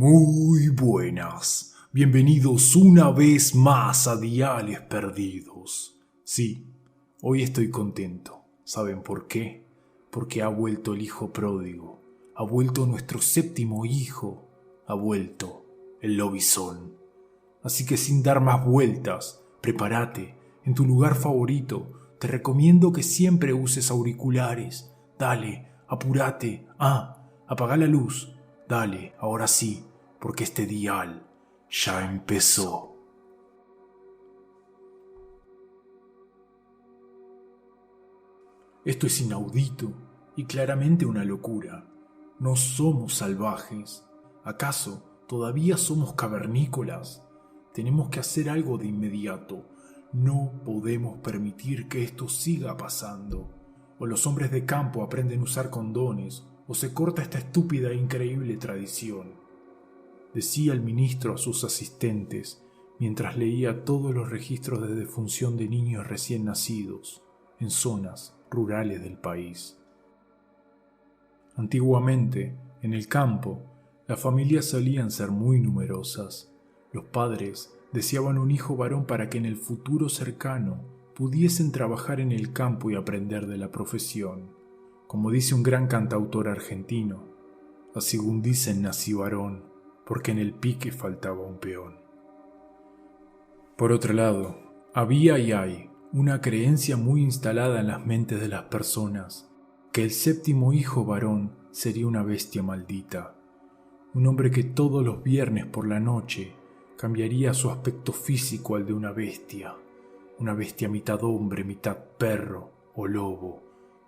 Muy buenas. Bienvenidos una vez más a Diales Perdidos. Sí, hoy estoy contento. ¿Saben por qué? Porque ha vuelto el hijo pródigo. Ha vuelto nuestro séptimo hijo. Ha vuelto el lobizón. Así que sin dar más vueltas, prepárate. En tu lugar favorito, te recomiendo que siempre uses auriculares. Dale, apúrate. Apaga la luz. Dale, ahora sí, porque este dial ya empezó. Esto es inaudito y claramente una locura. No somos salvajes. ¿Acaso todavía somos cavernícolas? Tenemos que hacer algo de inmediato. No podemos permitir que esto siga pasando. O los hombres de campo aprenden a usar condones, o se corta esta estúpida e increíble tradición. Decía el ministro a sus asistentes mientras leía todos los registros de defunción de niños recién nacidos en zonas rurales del país. Antiguamente, en el campo, las familias solían ser muy numerosas. Los padres deseaban un hijo varón para que en el futuro cercano pudiesen trabajar en el campo y aprender de la profesión. Como dice un gran cantautor argentino, según dicen nací varón, porque en el pique faltaba un peón. Por otro lado, había y hay una creencia muy instalada en las mentes de las personas, que el séptimo hijo varón sería una bestia maldita, un hombre que todos los viernes por la noche cambiaría su aspecto físico al de una bestia mitad hombre, mitad perro o lobo,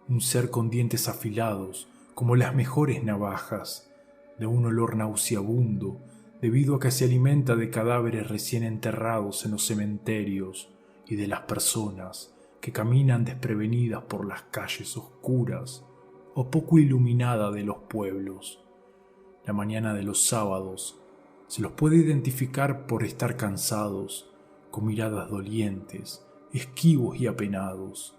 un ser con dientes afilados como las mejores navajas, de un olor nauseabundo debido a que se alimenta de cadáveres recién enterrados en los cementerios y de las personas que caminan desprevenidas por las calles oscuras o poco iluminadas de los pueblos. La mañana de los sábados se los puede identificar por estar cansados, con miradas dolientes, esquivos y apenados.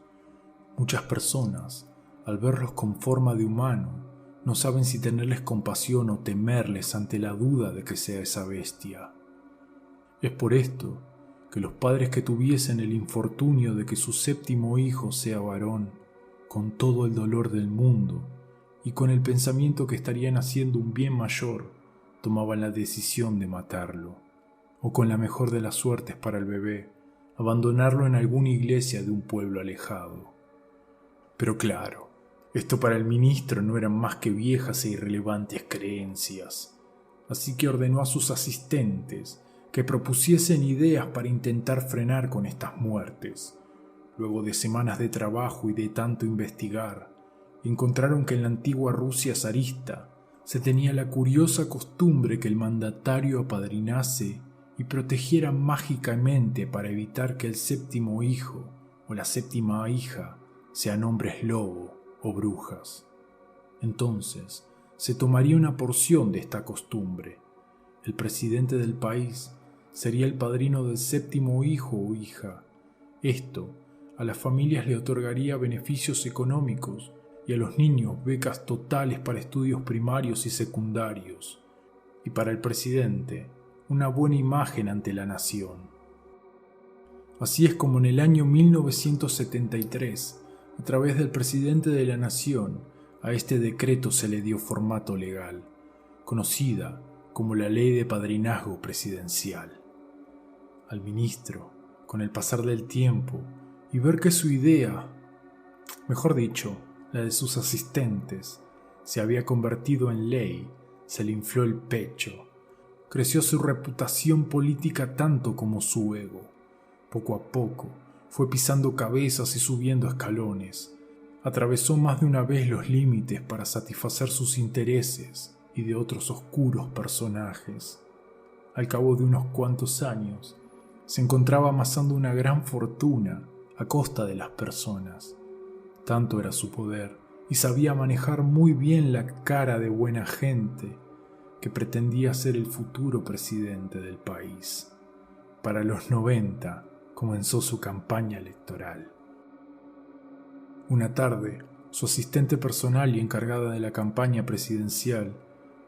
Muchas personas, al verlos con forma de humano, no saben si tenerles compasión o temerles ante la duda de que sea esa bestia. Es por esto que los padres que tuviesen el infortunio de que su séptimo hijo sea varón, con todo el dolor del mundo y con el pensamiento que estarían haciendo un bien mayor, tomaban la decisión de matarlo, o con la mejor de las suertes para el bebé, abandonarlo en alguna iglesia de un pueblo alejado. Pero claro, esto para el ministro no eran más que viejas e irrelevantes creencias, así que ordenó a sus asistentes que propusiesen ideas para intentar frenar con estas muertes. Luego de semanas de trabajo y de tanto investigar, encontraron que en la antigua Rusia zarista se tenía la curiosa costumbre que el mandatario apadrinase y protegiera mágicamente para evitar que el séptimo hijo o la séptima hija sean hombres lobo o brujas. Entonces, se tomaría una porción de esta costumbre. El presidente del país sería el padrino del séptimo hijo o hija. Esto a las familias le otorgaría beneficios económicos y a los niños becas totales para estudios primarios y secundarios. Y para el presidente, una buena imagen ante la nación. Así es como en el año 1973, a través del presidente de la nación, a este decreto se le dio formato legal, conocida como la Ley de Padrinazgo Presidencial. Al ministro, con el pasar del tiempo y ver que su idea, mejor dicho, la de sus asistentes, se había convertido en ley, se le infló el pecho. Creció su reputación política tanto como su ego. Poco a poco, fue pisando cabezas y subiendo escalones. Atravesó más de una vez los límites para satisfacer sus intereses y de otros oscuros personajes. Al cabo de unos cuantos años, se encontraba amasando una gran fortuna a costa de las personas. Tanto era su poder y sabía manejar muy bien la cara de buena gente que pretendía ser el futuro presidente del país. Para los 90 comenzó su campaña electoral. Una tarde, su asistente personal y encargada de la campaña presidencial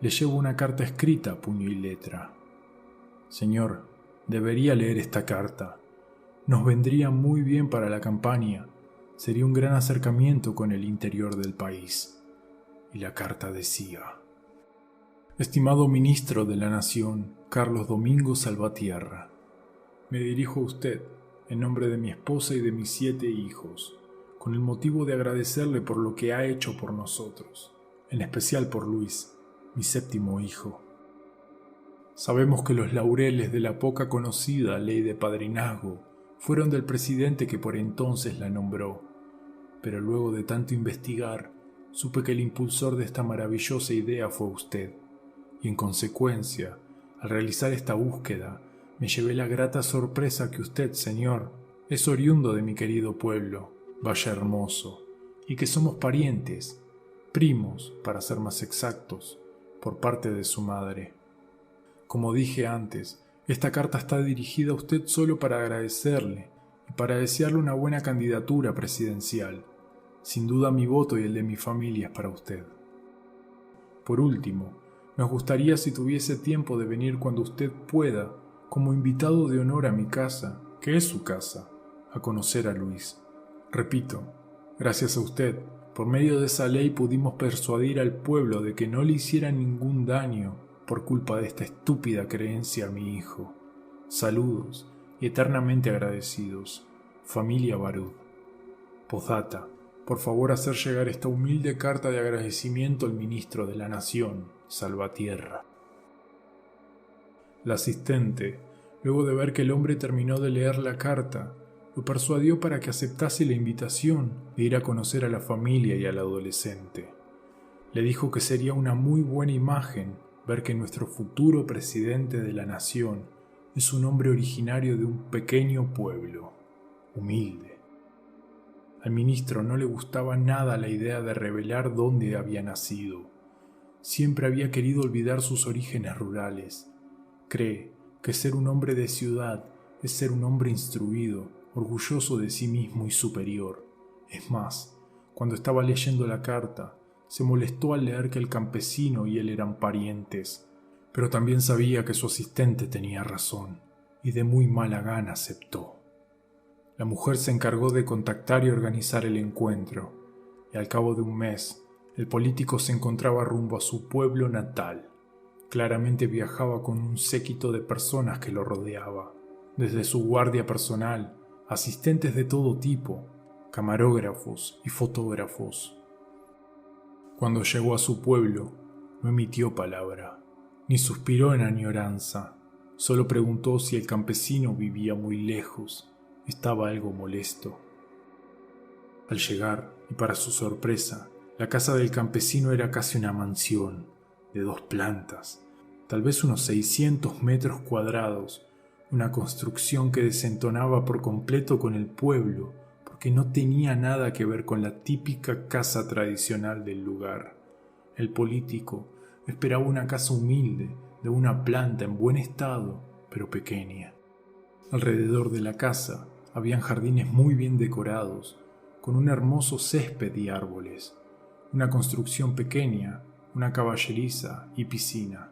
le llevo una carta escrita a puño y letra. Señor, debería leer esta carta. Nos vendría muy bien para la campaña. Sería un gran acercamiento con el interior del país. Y la carta decía: Estimado Ministro de la Nación, Carlos Domingo Salvatierra, me dirijo a usted, en nombre de mi esposa y de mis 7 hijos, con el motivo de agradecerle por lo que ha hecho por nosotros, en especial por Luis, mi 7º hijo. Sabemos que los laureles de la poca conocida ley de padrinazgo fueron del presidente que por entonces la nombró, pero luego de tanto investigar, supe que el impulsor de esta maravillosa idea fue usted, y en consecuencia, al realizar esta búsqueda, me llevé la grata sorpresa que usted, señor, es oriundo de mi querido pueblo, Valle Hermoso, y que somos parientes, primos, para ser más exactos, por parte de su madre. Como dije antes, esta carta está dirigida a usted solo para agradecerle y para desearle una buena candidatura presidencial. Sin duda mi voto y el de mi familia es para usted. Por último, nos gustaría si tuviese tiempo de venir cuando usted pueda, como invitado de honor a mi casa, que es su casa, a conocer a Luis. Repito, gracias a usted, por medio de esa ley pudimos persuadir al pueblo de que no le hiciera ningún daño por culpa de esta estúpida creencia a mi hijo. Saludos y eternamente agradecidos. Familia Barud. Postdata. Por favor hacer llegar esta humilde carta de agradecimiento al Ministro de la Nación, Salvatierra. La asistente, luego de ver que el hombre terminó de leer la carta, lo persuadió para que aceptase la invitación de ir a conocer a la familia y al adolescente. Le dijo que sería una muy buena imagen ver que nuestro futuro presidente de la nación es un hombre originario de un pequeño pueblo, humilde. Al ministro no le gustaba nada la idea de revelar dónde había nacido. Siempre había querido olvidar sus orígenes rurales. Cree que ser un hombre de ciudad es ser un hombre instruido, orgulloso de sí mismo y superior. Es más, cuando estaba leyendo la carta, se molestó al leer que el campesino y él eran parientes, pero también sabía que su asistente tenía razón, y de muy mala gana aceptó. La mujer se encargó de contactar y organizar el encuentro, y al cabo de un mes, el político se encontraba rumbo a su pueblo natal. Claramente viajaba con un séquito de personas que lo rodeaba, desde su guardia personal, asistentes de todo tipo, camarógrafos y fotógrafos. Cuando llegó a su pueblo, no emitió palabra, ni suspiró en añoranza. Solo preguntó si el campesino vivía muy lejos. Estaba algo molesto. Al llegar, y para su sorpresa, la casa del campesino era casi una mansión, de 2 plantas, tal vez unos 600 metros cuadrados, una construcción que desentonaba por completo con el pueblo, que no tenía nada que ver con la típica casa tradicional del lugar. El político esperaba una casa humilde, de una planta en buen estado, pero pequeña. Alrededor de la casa habían jardines muy bien decorados, con un hermoso césped y árboles, una construcción pequeña, una caballeriza y piscina.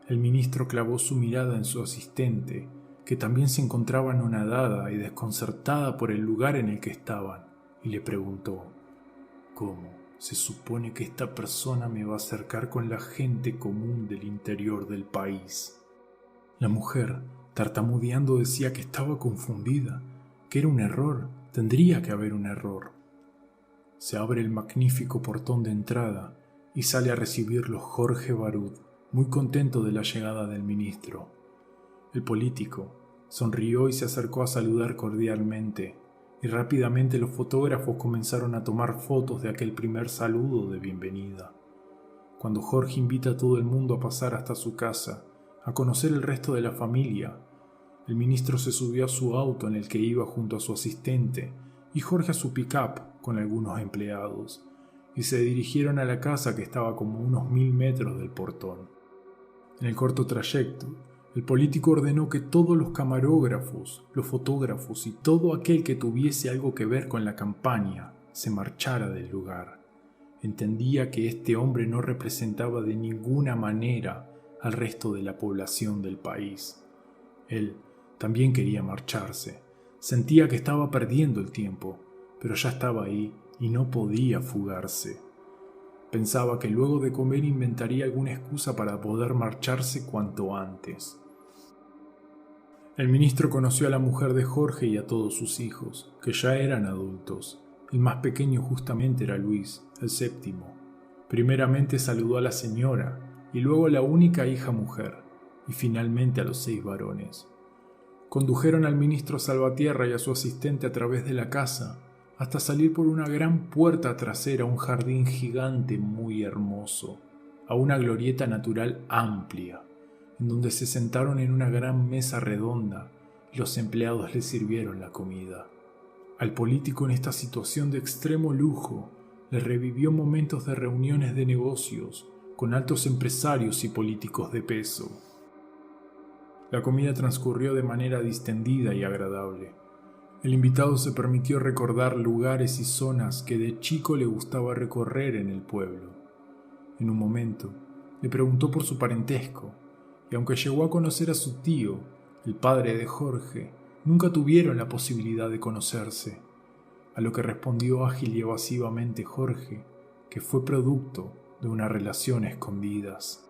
El ministro clavó su mirada en su asistente, que también se encontraba anonadada y desconcertada por el lugar en el que estaban, y le preguntó: ¿Cómo se supone que esta persona me va a acercar con la gente común del interior del país? La mujer, tartamudeando, decía que estaba confundida, que era un error, tendría que haber un error. Se abre el magnífico portón de entrada y sale a recibirlos Jorge Barud, muy contento de la llegada del ministro. El político sonrió y se acercó a saludar cordialmente, y rápidamente los fotógrafos comenzaron a tomar fotos de aquel primer saludo de bienvenida. Cuando Jorge invita a todo el mundo a pasar hasta su casa, a conocer el resto de la familia, el ministro se subió a su auto en el que iba junto a su asistente y Jorge a su pick-up con algunos empleados, y se dirigieron a la casa que estaba como unos 1000 metros del portón. En el corto trayecto, el político ordenó que todos los camarógrafos, los fotógrafos y todo aquel que tuviese algo que ver con la campaña se marchara del lugar. Entendía que este hombre no representaba de ninguna manera al resto de la población del país. Él también quería marcharse. Sentía que estaba perdiendo el tiempo, pero ya estaba ahí y no podía fugarse. Pensaba que luego de comer inventaría alguna excusa para poder marcharse cuanto antes. El ministro conoció a la mujer de Jorge y a todos sus hijos, que ya eran adultos. El más pequeño justamente era Luis, el séptimo. Primeramente saludó a la señora, y luego a la única hija mujer, y finalmente a los 6 varones. Condujeron al ministro Salvatierra y a su asistente a través de la casa, hasta salir por una gran puerta trasera a un jardín gigante muy hermoso, a una glorieta natural amplia, en donde se sentaron en una gran mesa redonda y los empleados les sirvieron la comida. Al político en esta situación de extremo lujo le revivió momentos de reuniones de negocios con altos empresarios y políticos de peso. La comida transcurrió de manera distendida y agradable. El invitado se permitió recordar lugares y zonas que de chico le gustaba recorrer en el pueblo. En un momento, le preguntó por su parentesco, y aunque llegó a conocer a su tío, el padre de Jorge, nunca tuvieron la posibilidad de conocerse, a lo que respondió ágil y evasivamente Jorge, que fue producto de una relación a escondidas.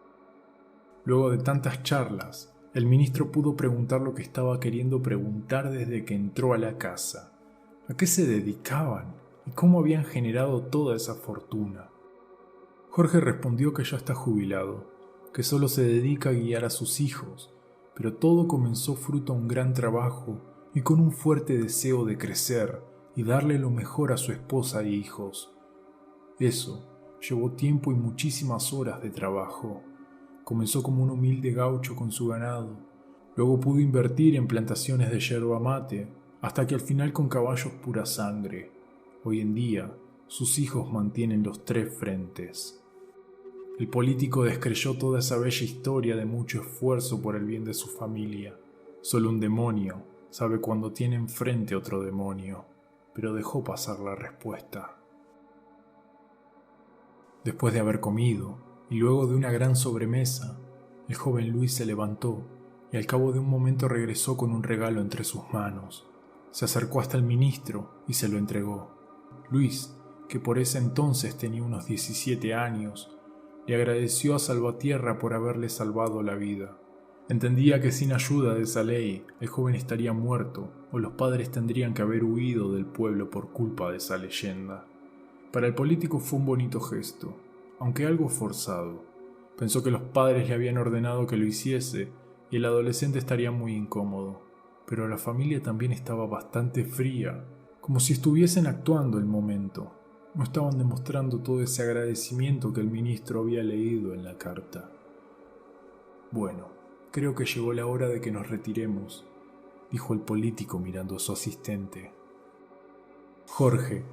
Luego de tantas charlas, el ministro pudo preguntar lo que estaba queriendo preguntar desde que entró a la casa. ¿A qué se dedicaban y cómo habían generado toda esa fortuna? Jorge respondió que ya está jubilado, que solo se dedica a guiar a sus hijos, pero todo comenzó fruto a un gran trabajo y con un fuerte deseo de crecer y darle lo mejor a su esposa e hijos. Eso llevó tiempo y muchísimas horas de trabajo. Comenzó como un humilde gaucho con su ganado, luego pudo invertir en plantaciones de yerba mate, hasta que al final con caballos pura sangre. Hoy en día, sus hijos mantienen los 3 frentes. El político descreyó toda esa bella historia de mucho esfuerzo por el bien de su familia. Solo un demonio sabe cuando tiene enfrente otro demonio, pero dejó pasar la respuesta. Después de haber comido, y luego de una gran sobremesa, el joven Luis se levantó y al cabo de un momento regresó con un regalo entre sus manos. Se acercó hasta el ministro y se lo entregó. Luis, que por ese entonces tenía unos 17 años, le agradeció a Salvatierra por haberle salvado la vida. Entendía que sin ayuda de esa ley, el joven estaría muerto o los padres tendrían que haber huido del pueblo por culpa de esa leyenda. Para el político fue un bonito gesto, aunque algo forzado. Pensó que los padres le habían ordenado que lo hiciese y el adolescente estaría muy incómodo, pero la familia también estaba bastante fría, como si estuviesen actuando el momento. No estaban demostrando todo ese agradecimiento que el ministro había leído en la carta. Bueno, creo que llegó la hora de que nos retiremos, dijo el político mirando a su asistente. Jorge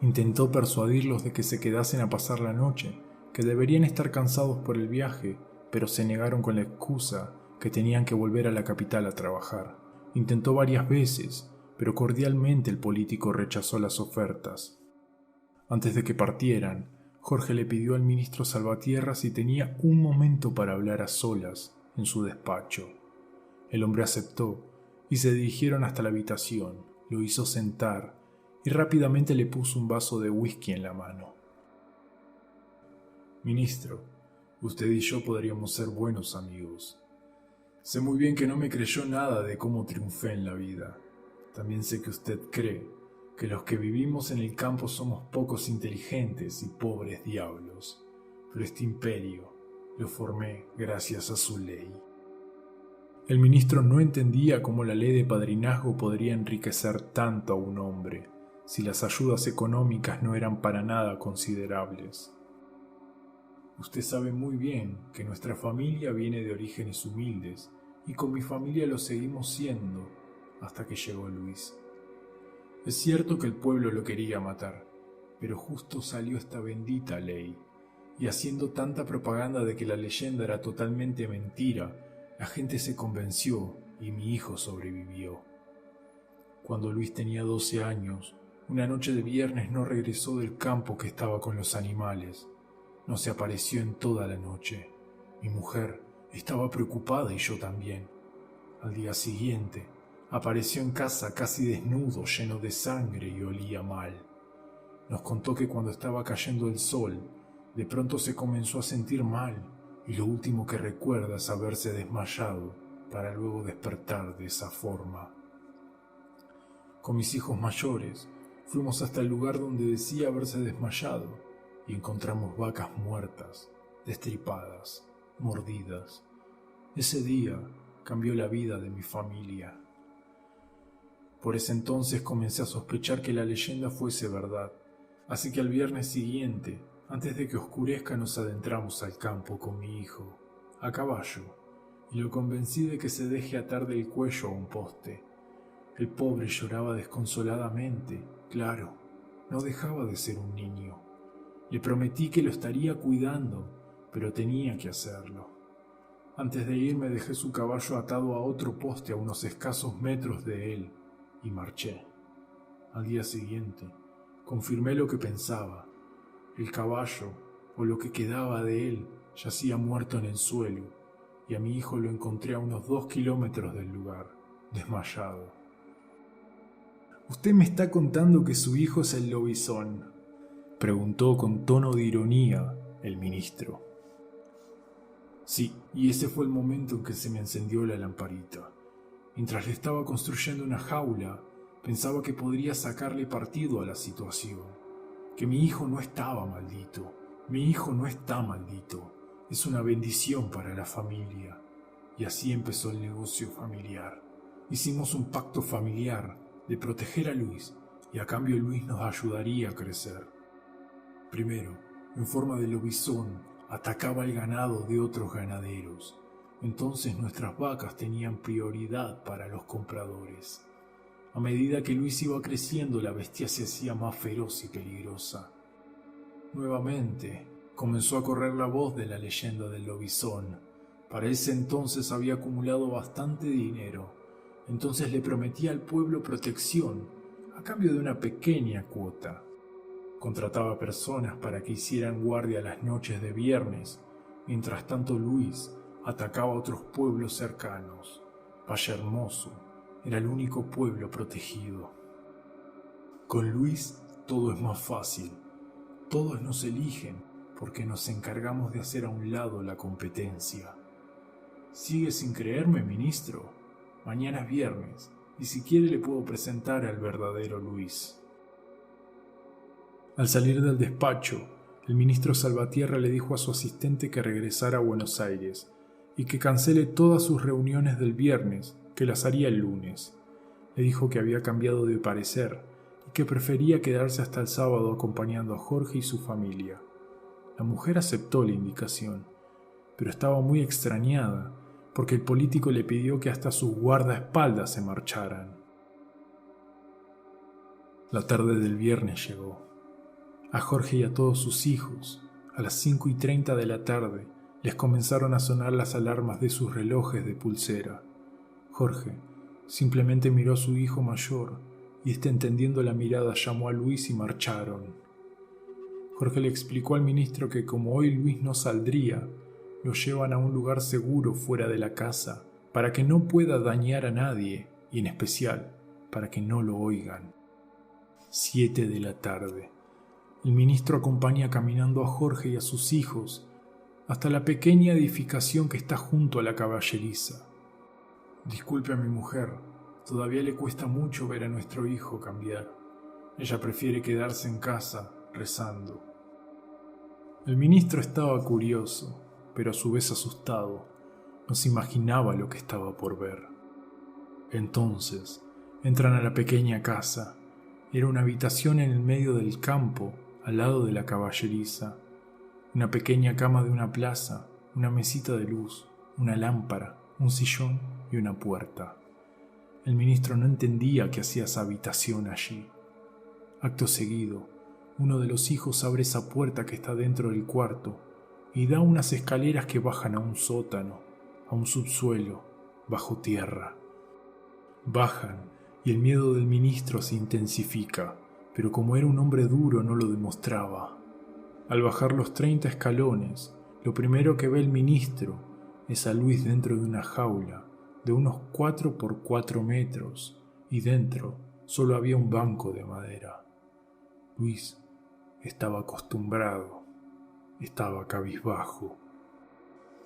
intentó persuadirlos de que se quedasen a pasar la noche, que deberían estar cansados por el viaje, pero se negaron con la excusa que tenían que volver a la capital a trabajar. Intentó varias veces, pero cordialmente el político rechazó las ofertas. Antes de que partieran, Jorge le pidió al ministro Salvatierra si tenía un momento para hablar a solas en su despacho. El hombre aceptó y se dirigieron hasta la habitación. Lo hizo sentar y rápidamente le puso un vaso de whisky en la mano. Ministro, usted y yo podríamos ser buenos amigos. Sé muy bien que no me creyó nada de cómo triunfé en la vida. También sé que usted cree que los que vivimos en el campo somos pocos inteligentes y pobres diablos, pero este imperio lo formé gracias a su ley. El ministro no entendía cómo la ley de padrinazgo podría enriquecer tanto a un hombre, si las ayudas económicas no eran para nada considerables. Usted sabe muy bien que nuestra familia viene de orígenes humildes, y con mi familia lo seguimos siendo hasta que llegó Luis. Es cierto que el pueblo lo quería matar, pero justo salió esta bendita ley, y haciendo tanta propaganda de que la leyenda era totalmente mentira, la gente se convenció y mi hijo sobrevivió. Cuando Luis tenía 12 años, Una noche de viernes no regresó del campo que estaba con los animales. No se apareció en toda la noche. Mi mujer estaba preocupada y yo también. Al día siguiente, apareció en casa casi desnudo, lleno de sangre y olía mal. Nos contó que cuando estaba cayendo el sol, de pronto se comenzó a sentir mal y lo último que recuerda es haberse desmayado para luego despertar de esa forma. Con mis hijos mayores, fuimos hasta el lugar donde decía haberse desmayado y encontramos vacas muertas, destripadas, mordidas. Ese día cambió la vida de mi familia. Por ese entonces comencé a sospechar que la leyenda fuese verdad, así que al viernes siguiente, antes de que oscurezca, nos adentramos al campo con mi hijo, a caballo, y lo convencí de que se deje atar del cuello a un poste. El pobre lloraba desconsoladamente, claro, no dejaba de ser un niño. Le prometí que lo estaría cuidando, pero tenía que hacerlo. Antes de irme dejé su caballo atado a otro poste a unos escasos metros de él y marché. Al día siguiente, confirmé lo que pensaba. El caballo, o lo que quedaba de él, yacía muerto en el suelo, y a mi hijo lo encontré a unos 2 kilómetros del lugar, desmayado. «¿Usted me está contando que su hijo es el lobizón?», preguntó con tono de ironía el ministro. Sí, y ese fue el momento en que se me encendió la lamparita. Mientras le estaba construyendo una jaula, pensaba que podría sacarle partido a la situación. Que mi hijo no estaba maldito. Mi hijo no está maldito. Es una bendición para la familia. Y así empezó el negocio familiar. Hicimos un pacto familiar de proteger a Luis, y a cambio Luis nos ayudaría a crecer. Primero, en forma de lobizón, atacaba el ganado de otros ganaderos. Entonces nuestras vacas tenían prioridad para los compradores. A medida que Luis iba creciendo, la bestia se hacía más feroz y peligrosa. Nuevamente, comenzó a correr la voz de la leyenda del lobizón. Para ese entonces había acumulado bastante dinero. Entonces le prometía al pueblo protección, a cambio de una pequeña cuota. Contrataba personas para que hicieran guardia las noches de viernes. Mientras tanto, Luis atacaba a otros pueblos cercanos. Valle Hermoso era el único pueblo protegido. Con Luis todo es más fácil. Todos nos eligen porque nos encargamos de hacer a un lado la competencia. ¿Sigue sin creerme, ministro? Mañana es viernes, y si quiere le puedo presentar al verdadero Luis. Al salir del despacho, el ministro Salvatierra le dijo a su asistente que regresara a Buenos Aires y que cancele todas sus reuniones del viernes, que las haría el lunes. Le dijo que había cambiado de parecer y que prefería quedarse hasta el sábado acompañando a Jorge y su familia. La mujer aceptó la indicación, pero estaba muy extrañada porque el político le pidió que hasta sus guardaespaldas se marcharan. La tarde del viernes llegó. A Jorge y a todos sus hijos, a las 5:30 de la tarde, les comenzaron a sonar las alarmas de sus relojes de pulsera. Jorge simplemente miró a su hijo mayor y entendiendo la mirada llamó a Luis y marcharon. Jorge le explicó al ministro que como hoy Luis no saldría, lo llevan a un lugar seguro fuera de la casa para que no pueda dañar a nadie y en especial para que no lo oigan. 7 de la tarde. El ministro acompaña caminando a Jorge y a sus hijos hasta la pequeña edificación que está junto a la caballeriza. Disculpe a mi mujer, todavía le cuesta mucho ver a nuestro hijo cambiar. Ella prefiere quedarse en casa rezando. El ministro estaba curioso, pero a su vez asustado. No se imaginaba lo que estaba por ver. Entonces, entran a la pequeña casa. Era una habitación en el medio del campo, al lado de la caballeriza. Una pequeña cama de una plaza, una mesita de luz, una lámpara, un sillón y una puerta. El ministro no entendía qué hacía esa habitación allí. Acto seguido, uno de los hijos abre esa puerta que está dentro del cuarto y da unas escaleras que bajan a un sótano, a un subsuelo, bajo tierra. Bajan y el miedo del ministro se intensifica. pero como era un hombre duro no lo demostraba. Al bajar los 30 escalones, lo primero que ve el ministro es a Luis dentro de una jaula de unos 4 por 4 metros, y dentro solo había un banco de madera. Luis estaba acostumbrado, estaba cabizbajo.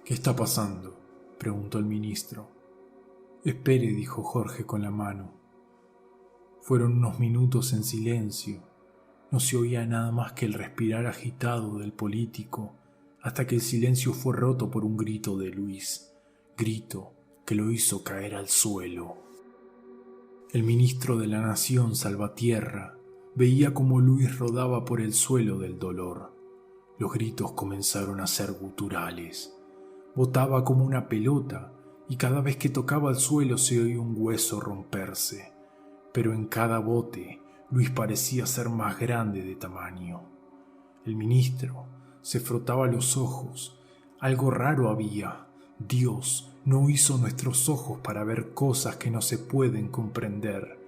«¿Qué está pasando?», preguntó el ministro. «Espere», dijo Jorge con la mano. Fueron unos minutos en silencio. No se oía nada más que el respirar agitado del político, hasta que el silencio fue roto por un grito de Luis, grito que lo hizo caer al suelo. El ministro de la Nación Salvatierra veía cómo Luis rodaba por el suelo del dolor. Los gritos comenzaron a ser guturales. Botaba como una pelota y cada vez que tocaba el suelo se oía un hueso romperse. Pero en cada bote Luis parecía ser más grande de tamaño. El ministro se frotaba los ojos. Algo raro había. Dios no hizo nuestros ojos para ver cosas que no se pueden comprender.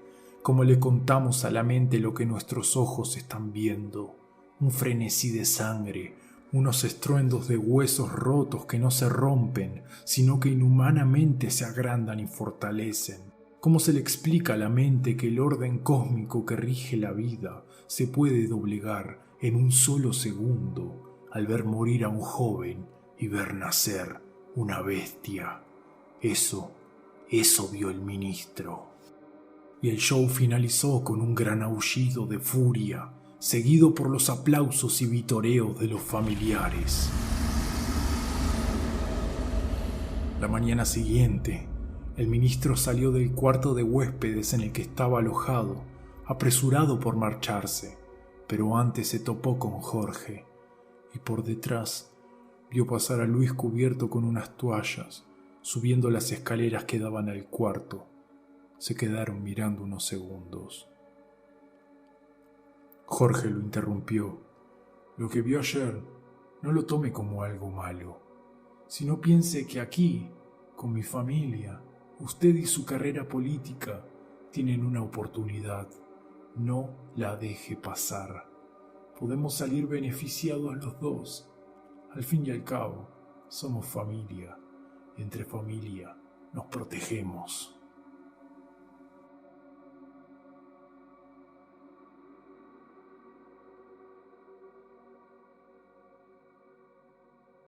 Como le contamos a la mente lo que nuestros ojos están viendo. Un frenesí de sangre, unos estruendos de huesos rotos que no se rompen, sino que inhumanamente se agrandan y fortalecen. ¿Cómo se le explica a la mente que el orden cósmico que rige la vida se puede doblegar en un solo segundo al ver morir a un joven y ver nacer una bestia? Eso vio el ministro. Y el show finalizó con un gran aullido de furia, seguido por los aplausos y vitoreos de los familiares. La mañana siguiente, el ministro salió del cuarto de huéspedes en el que estaba alojado, apresurado por marcharse, pero antes se topó con Jorge, y por detrás vio pasar a Luis cubierto con unas toallas, subiendo las escaleras que daban al cuarto. Se quedaron mirando unos segundos. Jorge lo interrumpió. «Lo que vio ayer, no lo tome como algo malo, sino piense que aquí, con mi familia, usted y su carrera política tienen una oportunidad. No la deje pasar. Podemos salir beneficiados los dos. Al fin y al cabo, somos familia. Entre familia nos protegemos».